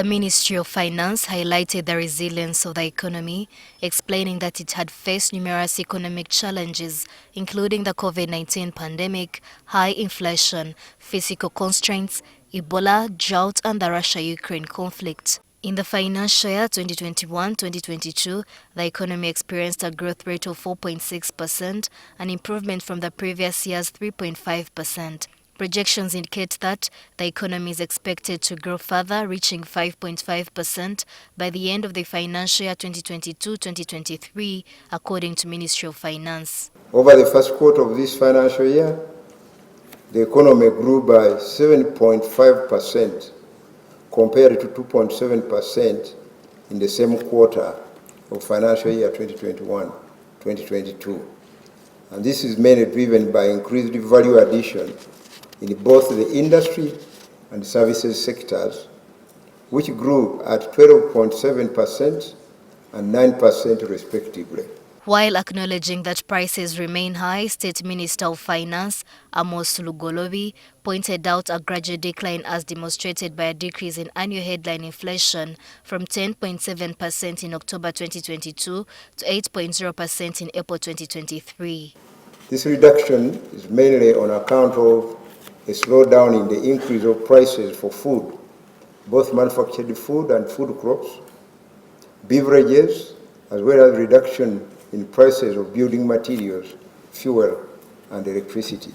The Ministry of Finance highlighted the resilience of the economy, explaining that it had faced numerous economic challenges, including the COVID-19 pandemic, high inflation, physical constraints, Ebola, drought, and the Russia-Ukraine conflict. In the financial year 2021-2022, the economy experienced a growth rate of 4.6%, an improvement from the previous year's 3.5%. Projections indicate that the economy is expected to grow further, reaching 5.5% by the end of the financial year 2022-2023, according to Ministry of Finance. Over the first quarter of this financial year, the economy grew by 7.5% compared to 2.7% in the same quarter of financial year 2021-2022. And this is mainly driven by increased value addition in both the industry and services sectors, which grew at 12.7% and 9% respectively. While acknowledging that prices remain high, State Minister of Finance Amos Lugoloobi pointed out a gradual decline as demonstrated by a decrease in annual headline inflation from 10.7% in October 2022 to 8.0% in April 2023. This reduction is mainly on account of a slowdown in the increase of prices for food, both manufactured food and food crops, beverages, as well as reduction in prices of building materials, fuel, and electricity.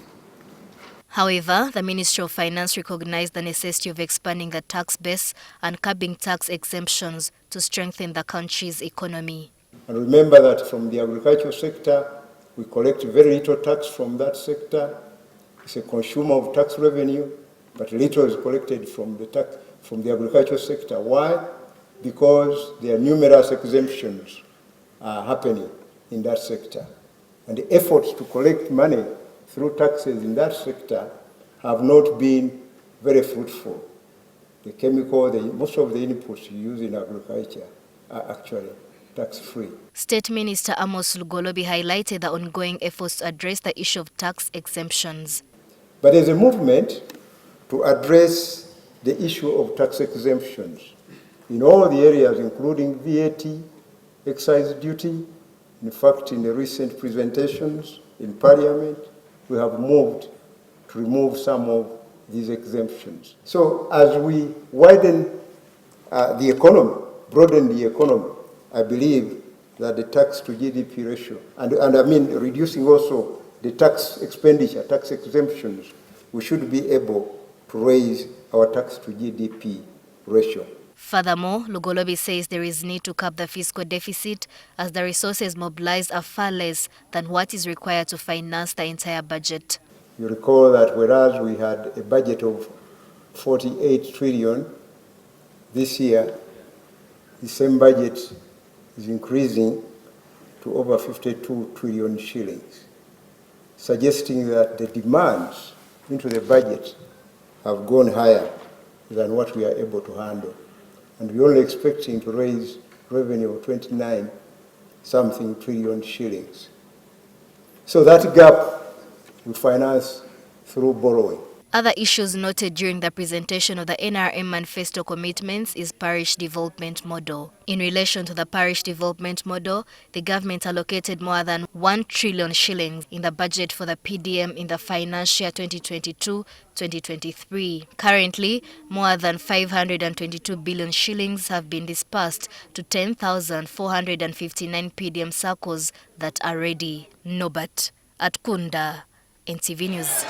However, the Ministry of Finance recognized the necessity of expanding the tax base and curbing tax exemptions to strengthen the country's economy. And remember that from the agricultural sector, we collect very little tax from that sector. It's a consumer of tax revenue, but little is collected from the agricultural sector. Why? Because there are numerous exemptions happening in that sector. And the efforts to collect money through taxes in that sector have not been very fruitful. The chemical, most of the inputs used in agriculture are actually tax-free. State Minister Amos Lugoloobi highlighted the ongoing efforts to address the issue of tax exemptions. But there's a movement to address the issue of tax exemptions in all the areas, including VAT, excise duty. In fact, in the recent presentations in Parliament, we have moved to remove some of these exemptions. So as we widen the economy, broaden the economy, I believe that the tax to GDP ratio, and I mean reducing also the tax expenditure, tax exemptions, we should be able to raise our tax to GDP ratio. Furthermore, Lugoloobi says there is need to curb the fiscal deficit as the resources mobilized are far less than what is required to finance the entire budget. You recall that whereas we had a budget of 48 trillion this year, the same budget is increasing to over 52 trillion shillings, suggesting that the demands into the budget have gone higher than what we are able to handle. And we're only expecting to raise revenue of 29-something trillion shillings. So that gap we finance through borrowing. Other issues noted during the presentation of the NRM Manifesto Commitments is parish development model. In relation to the parish development model, the government allocated more than 1 trillion shillings in the budget for the PDM in the financial year 2022-2023. Currently, more than 522 billion shillings have been dispersed to 10,459 PDM circles that are ready. Nobat at Kunda, NTV News.